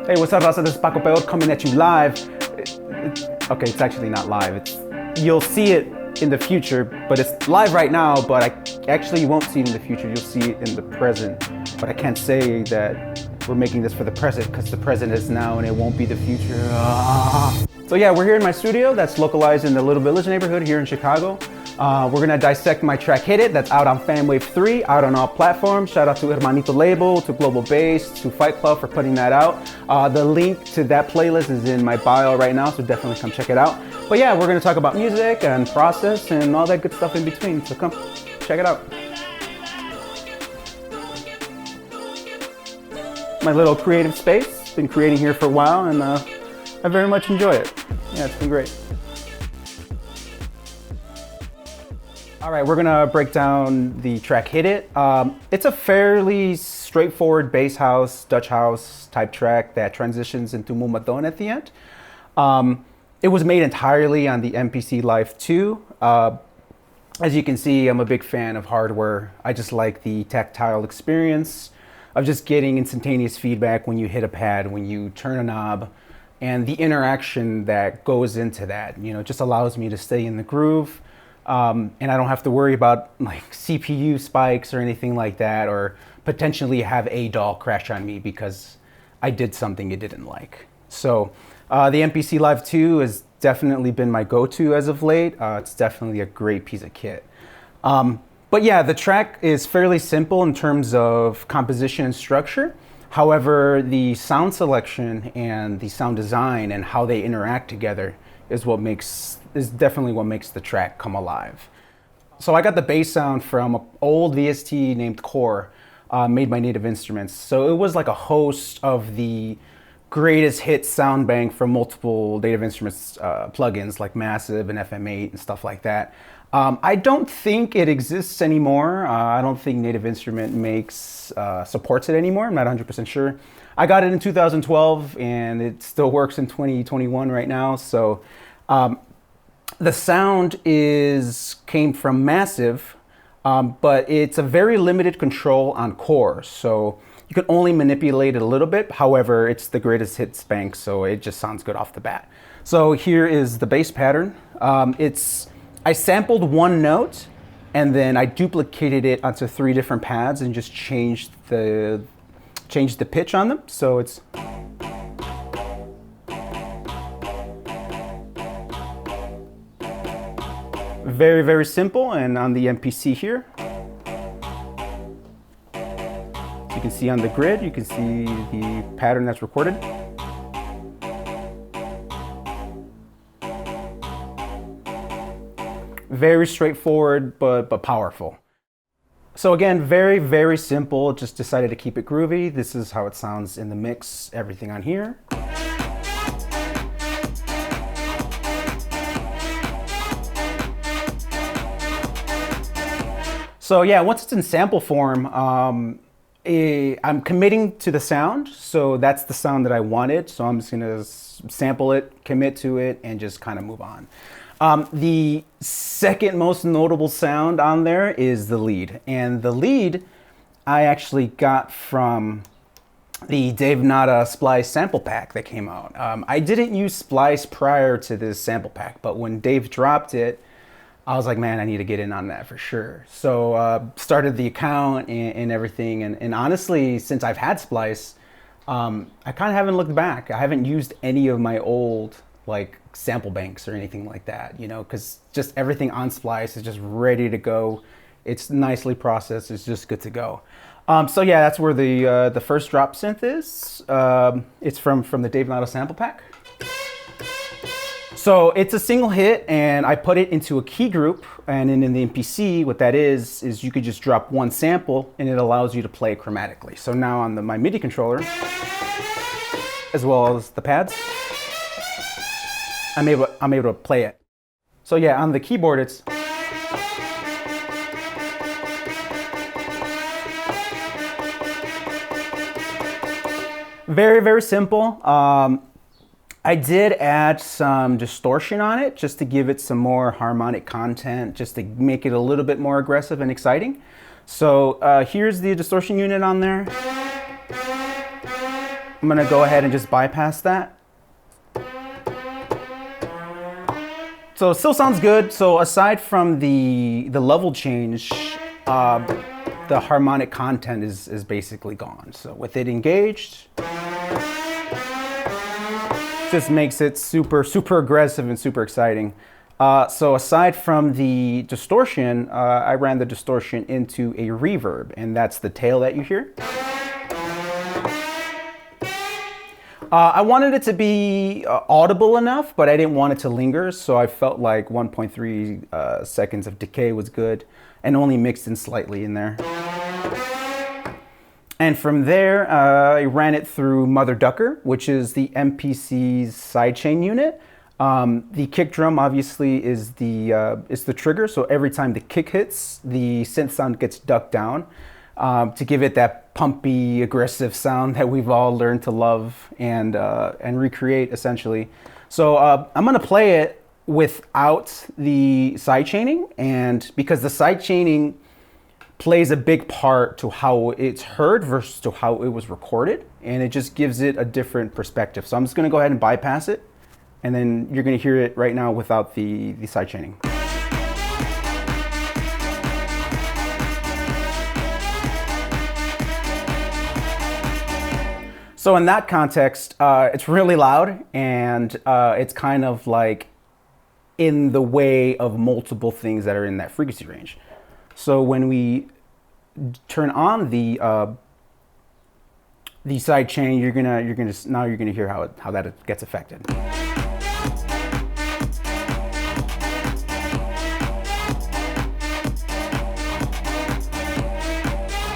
Hey, what's up, Raza? This is Paco Peor coming at you live. Okay, it's actually not live. You'll see it in the future, but it's live right now, but you won't see it in the future. You'll see it in the present. But I can't say that we're making this for the present because the present is now and it won't be the future. So yeah, we're here in my studio that's localized in the Little Village neighborhood here in Chicago. We're gonna dissect my track Hit It, that's out on FanWave 3, out on all platforms. Shout out to Hermanito Label, to Global Bass, to Fight Club for putting that out. The link to that playlist is in my bio right now, so definitely come check it out. But yeah, we're gonna talk about music and process and all that good stuff in between, so come check it out. My little creative space, been creating here for a while and I very much enjoy it. Yeah, it's been great. All right, we're gonna break down the track Hit It. It's a fairly straightforward bass house, Dutch house type track that transitions into Mumadon at the end. It was made entirely on the MPC Live 2. As you can see, I'm a big fan of hardware. I just like the tactile experience of just getting instantaneous feedback when you hit a pad, when you turn a knob, and the interaction that goes into that. You know, it just allows me to stay in the groove. And I don't have to worry about like CPU spikes or anything like that, or potentially have a DAW crash on me because I did something it didn't like. So the MPC Live 2 has definitely been my go-to as of late. It's definitely a great piece of kit. But yeah, the track is fairly simple in terms of composition and structure. However, the sound selection and the sound design and how they interact together is definitely what makes the track come alive. So I got the bass sound from an old VST named Core, made by Native Instruments. So it was like a host of the greatest hit sound bank from multiple Native Instruments plugins like Massive and FM8 and stuff like that. I don't think it exists anymore. I don't think Native Instrument supports it anymore. I'm not 100% sure. I got it in 2012 and it still works in 2021 right now. So the sound came from Massive, but it's a very limited control on Core. So you can only manipulate it a little bit. However, it's the greatest hits bank, so it just sounds good off the bat. So here is the bass pattern. I sampled one note and then I duplicated it onto 3 different pads and just changed the pitch on them. So it's very, very simple. And on the MPC here, you can see on the grid, you can see the pattern that's recorded. Very straightforward, but powerful. So again, very, very simple. Just decided to keep it groovy. This is how it sounds in the mix, everything on here. So yeah, once it's in sample form, I'm committing to the sound. So that's the sound that I wanted. So I'm just gonna sample it, commit to it, and just kind of move on. The second most notable sound on there is the lead. And the lead I actually got from the Dave Nada Splice sample pack that came out. I didn't use Splice prior to this sample pack, but when Dave dropped it, I was like, man, I need to get in on that for sure. So started the account and everything. And honestly, since I've had Splice, I kind of haven't looked back. I haven't used any of my old like sample banks or anything like that, you know, because just everything on Splice is just ready to go. It's nicely processed. It's just good to go. So yeah, that's where the first drop synth is. It's from the Dave Nada sample pack. So it's a single hit and I put it into a key group, and in the MPC, what that is you could just drop one sample and it allows you to play chromatically. So now on my MIDI controller, as well as the pads, I'm able to play it. So yeah, on the keyboard, it's very, very simple. I did add some distortion on it just to give it some more harmonic content, just to make it a little bit more aggressive and exciting. So here's the distortion unit on there. I'm gonna go ahead and just bypass that. So it still sounds good. So aside from the level change, the harmonic content is basically gone. So with it engaged, just makes it super aggressive and super exciting. So aside from the distortion, I ran the distortion into a reverb, and that's the tail that you hear. I wanted it to be audible enough, but I didn't want it to linger, so I felt like 1.3 seconds of decay was good, and only mixed in slightly in there. And from there, I ran it through Mother Ducker, which is the MPC's sidechain unit. The kick drum obviously is the trigger, so every time the kick hits, the synth sound gets ducked down to give it that pumpy, aggressive sound that we've all learned to love and recreate essentially. So I'm gonna play it without the sidechaining, and because the sidechaining plays a big part to how it's heard versus to how it was recorded, and it just gives it a different perspective. So I'm just gonna go ahead and bypass it, and then you're gonna hear it right now without the sidechaining. So in that context, it's really loud, and it's kind of like in the way of multiple things that are in that frequency range. So when we turn on the side chain, you're gonna hear how that gets affected.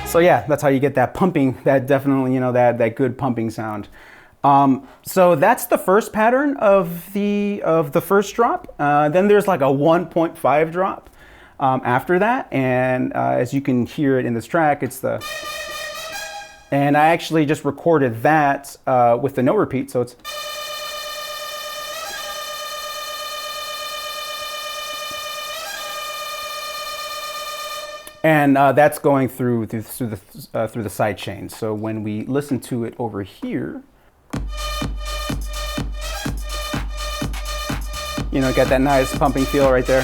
So yeah, that's how you get that pumping, that definitely, that good pumping sound. So that's the first pattern of the first drop. Then there's like a 1.5 drop after that, and as you can hear it in this track, it's the, and I actually just recorded that with the no repeat, so it's, and that's going through the side chain. So when we listen to it over here, got that nice pumping feel right there.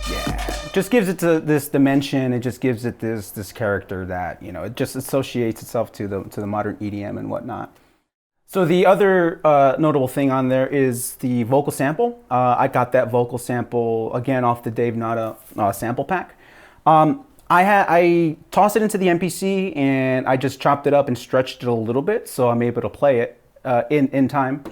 Yeah, just gives it this dimension. It just gives it this character that it just associates itself to the modern EDM and whatnot. So the other notable thing on there is the vocal sample. I got that vocal sample again off the Dave Nada sample pack. I tossed it into the MPC and I just chopped it up and stretched it a little bit, so I'm able to play it in time.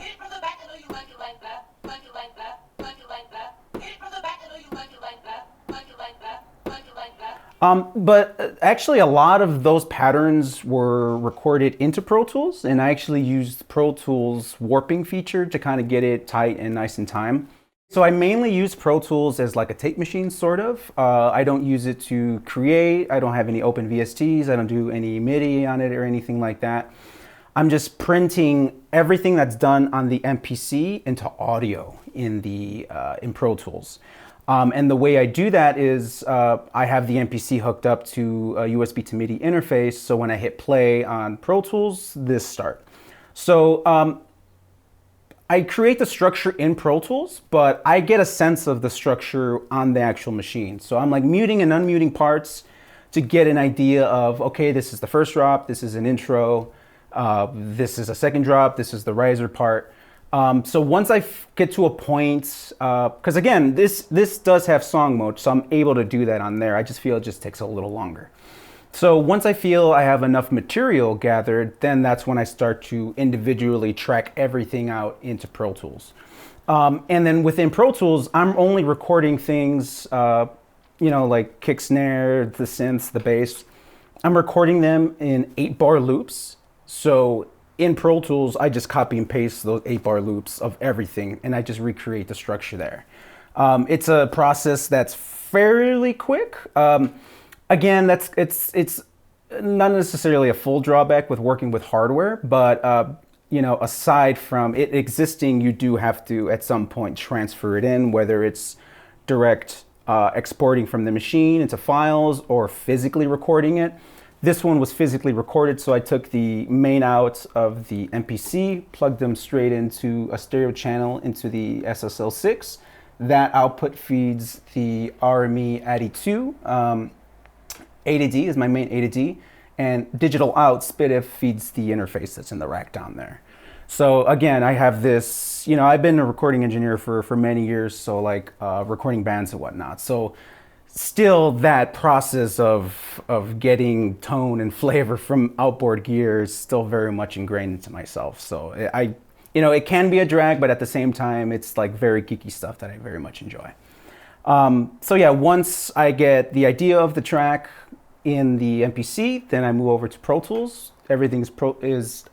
But actually a lot of those patterns were recorded into Pro Tools, and I actually used Pro Tools warping feature to kind of get it tight and nice in time. So I mainly use Pro Tools as like a tape machine, sort of. I don't use it to create. I don't have any open VSTs. I don't do any MIDI on it or anything like that. I'm just printing everything that's done on the MPC into audio in Pro Tools. And the way I do that is I have the MPC hooked up to a USB to MIDI interface, so when I hit play on Pro Tools, this starts. So I create the structure in Pro Tools, but I get a sense of the structure on the actual machine. So I'm like muting and unmuting parts to get an idea of, okay, this is the first drop, this is an intro, this is a second drop, this is the riser part. So once I get to a point, because again, this does have song mode, so I'm able to do that on there. I just feel it just takes a little longer. So once I feel I have enough material gathered, then that's when I start to individually track everything out into Pro Tools. And then within Pro Tools, I'm only recording things, like kick snare, the synths, the bass. I'm recording them in 8-bar loops. So in Pro Tools, I just copy and paste those 8-bar loops of everything, and I just recreate the structure there. It's a process that's fairly quick. Again, it's not necessarily a full drawback with working with hardware, but aside from it existing, you do have to at some point transfer it in, whether it's direct exporting from the machine into files or physically recording it. This one was physically recorded, so I took the main out of the MPC, plugged them straight into a stereo channel into the SSL6. That output feeds the RME ADI2. A to D is my main A to D, and digital out, SPDIF, feeds the interface that's in the rack down there. So again, I have this, you know, I've been a recording engineer for many years, so like recording bands and whatnot. So still that process of getting tone and flavor from outboard gear is still very much ingrained into myself. So you know, it can be a drag, but at the same time, it's like very geeky stuff that I very much enjoy. So yeah, once I get the idea of the track in the MPC, then I move over to Pro Tools. Everything is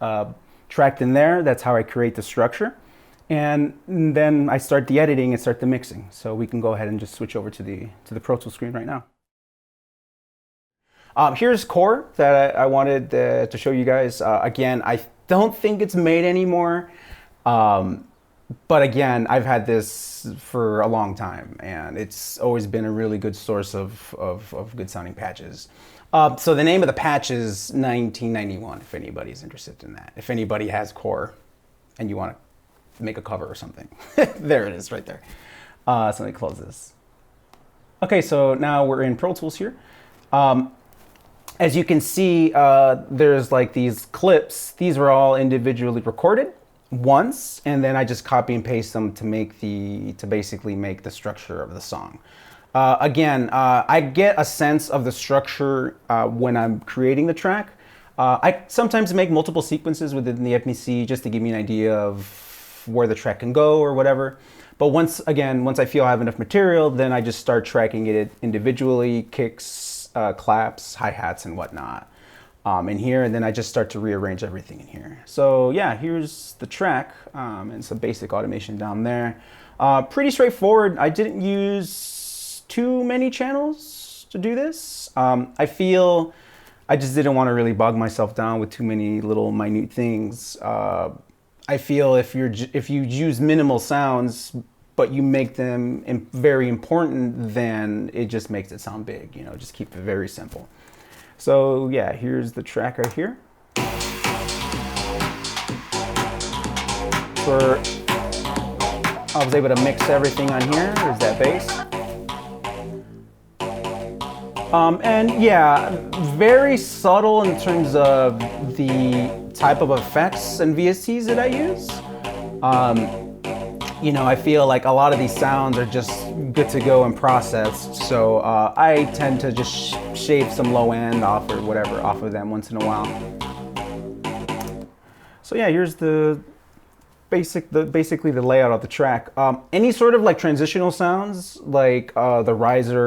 tracked in there. That's how I create the structure. And then I start the editing and start the mixing. So we can go ahead and just switch over to the Pro Tools screen right now. Here's Core that I wanted to show you guys. Again, I don't think it's made anymore. But again, I've had this for a long time, and it's always been a really good source of good sounding patches. So the name of the patch is 1991, if anybody's interested in that. If anybody has Core and you want to make a cover or something. There it is right there. So let me close this. Okay, so now we're in Pro Tools here. As you can see, there's like these clips. These were all individually recorded once, and then I just copy and paste them to basically make the structure of the song. Again, I get a sense of the structure when I'm creating the track. I sometimes make multiple sequences within the MPC just to give me an idea of where the track can go or whatever. But once I feel I have enough material, then I just start tracking it individually, kicks, claps, hi-hats, and whatnot in here, and then I just start to rearrange everything in here. So yeah, here's the track and some basic automation down there. Pretty straightforward. I didn't use too many channels to do this. I feel I just didn't want to really bog myself down with too many little minute things. I feel if you use minimal sounds, but you make them very important, then it just makes it sound big. You know, just keep it very simple. So yeah, here's the track right here. I was able to mix everything on here. There's that bass. And yeah, very subtle in terms of the type of effects and VSTs that I use. You know, I feel like a lot of these sounds are just good to go and processed. So I tend to just shave some low end off or whatever off of them once in a while. So yeah, here's basically the layout of the track. Any sort of like transitional sounds, like the riser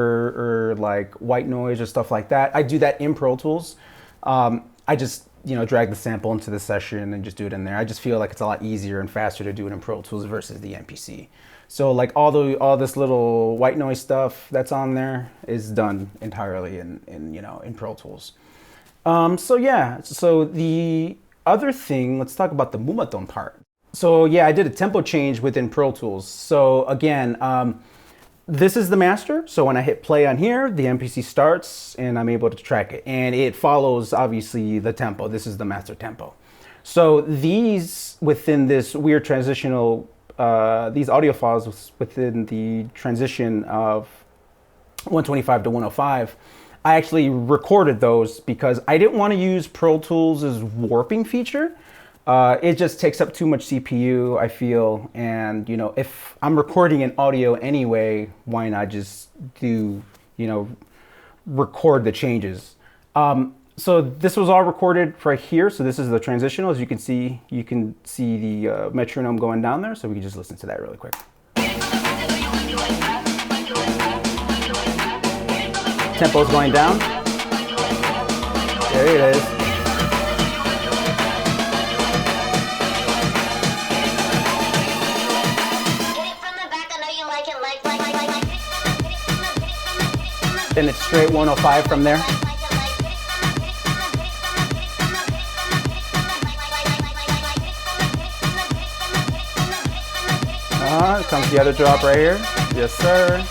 or like white noise or stuff like that, I do that in Pro Tools. I just, you know, drag the sample into the session and just do it in there. I just feel like it's a lot easier and faster to do it in Pro Tools versus the MPC. So like all this little white noise stuff that's on there is done entirely in Pro Tools. So yeah, so the other thing, let's talk about the Mumatone part. So yeah, I did a tempo change within Pro Tools. So again, this is the master. So when I hit play on here, the MPC starts and I'm able to track it. And it follows, obviously, the tempo. This is the master tempo. So these, within this weird transitional, these audio files within the transition of 125 to 105, I actually recorded those because I didn't want to use Pro Tools' warping feature. It just takes up too much CPU, I feel, and you know, if I'm recording in audio anyway, why not just do, you know, record the changes. So this was all recorded right here. So this is the transitional. As you can see the metronome going down there. So we can just listen to that really quick. Tempo's going down. There it is. Then it's straight 105 from there. Comes the other drop right here. Yes, sir.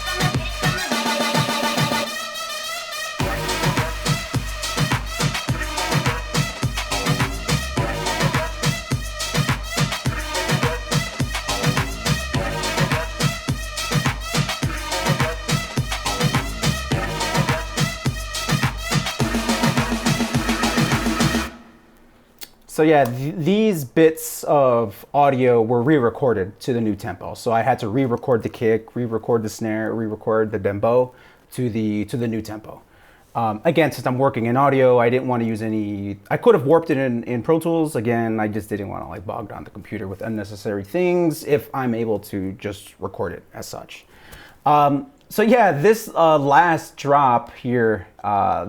So yeah, these bits of audio were re-recorded to the new tempo. So I had to re-record the kick, re-record the snare, re-record the dembow to the new tempo. Again, since I'm working in audio, I didn't want to use any, I could have warped it in Pro Tools. Again, I just didn't want to like bog down the computer with unnecessary things if I'm able to just record it as such. So yeah, this last drop here,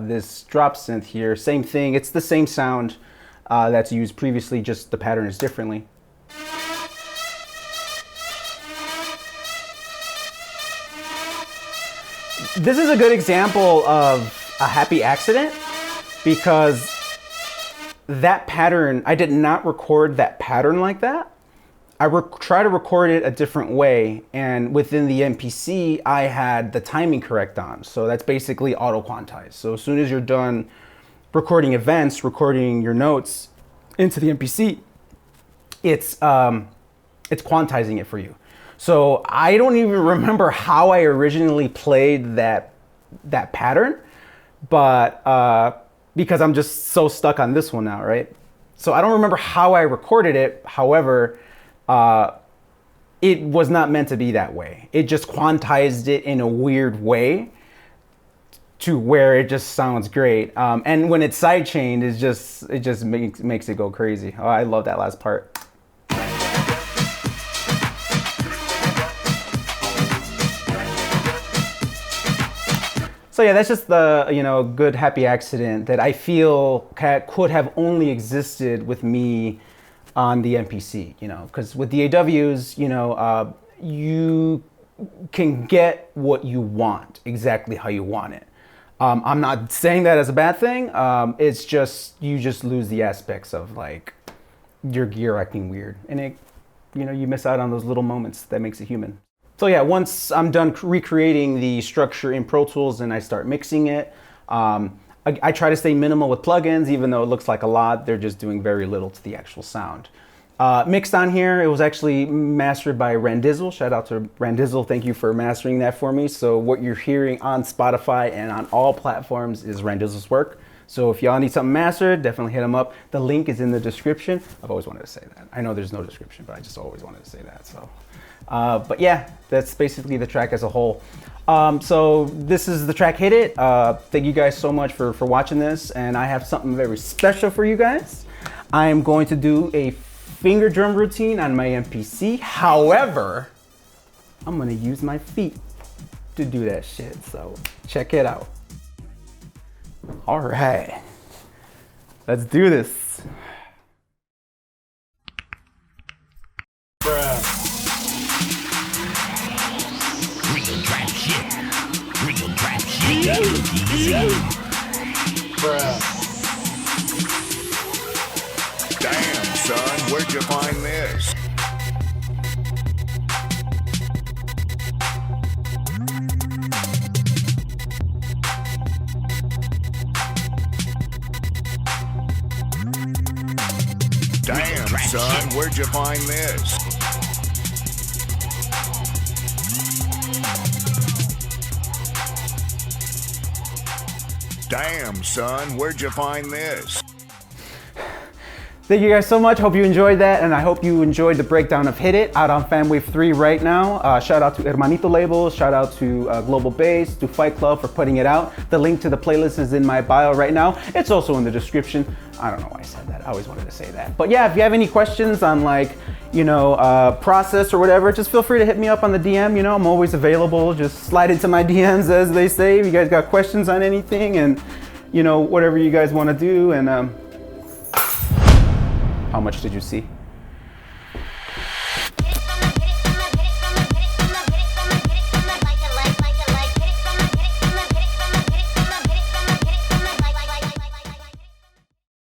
this drop synth here, same thing. It's the same sound that's used previously, just the pattern is differently. This is a good example of a happy accident because that pattern, I did not record that pattern like that. I try to record it a different way, and within the MPC, I had the timing correct on. So that's basically auto quantized. So as soon as you're done recording events, recording your notes into the MPC, it's quantizing it for you. So I don't even remember how I originally played that pattern, but because I'm just so stuck on this one now, right? So I don't remember how I recorded it. However, it was not meant to be that way. It just quantized it in a weird way to where it just sounds great. And when it's sidechained, it just makes it go crazy. Oh, I love that last part. So yeah, that's just the good happy accident that I feel could have only existed with me on the MPC, because with the AWs, you can get what you want exactly how you want it. I'm not saying that as a bad thing. It's just you just lose the aspects of like your gear acting weird, and you miss out on those little moments that makes it human. So yeah, once I'm done recreating the structure in Pro Tools and I start mixing it, I try to stay minimal with plugins, even though it looks like a lot. They're just doing very little to the actual sound. Mixed on here, it was actually mastered by Randizzle. Shout out to Randizzle. Thank you for mastering that for me. So what you're hearing on Spotify and on all platforms is Randizzle's work. So if y'all need something mastered, definitely hit him up. The link is in the description. I've always wanted to say that. I know there's no description, but I just always wanted to say that. So, but yeah, that's basically the track as a whole. So this is the track Hit It. Thank you guys so much for watching this. And I have something very special for you guys. I am going to do a finger drum routine on my MPC. However, I'm gonna use my feet to do that shit. So check it out. All right, let's do this. Bruh. Real trap shit. Real trap shit. Bruh. Damn, son, where'd you find this? Damn, son, where'd you find this? Damn, son, where'd you find this? Thank you guys so much. Hope you enjoyed that, and I hope you enjoyed the breakdown of Hit It out on FamWave 3 right now. Shout out to Hermanito Labels, shout out to Global Bass, to Fight Club for putting it out. The link to the playlist is in my bio right now. It's also in the description. I don't know why I said that. I always wanted to say that. But yeah, if you have any questions on like, process or whatever, just feel free to hit me up on the DM. I'm always available. Just slide into my DMs, as they say. If you guys got questions on anything, and whatever you guys want to do. And how much did you see?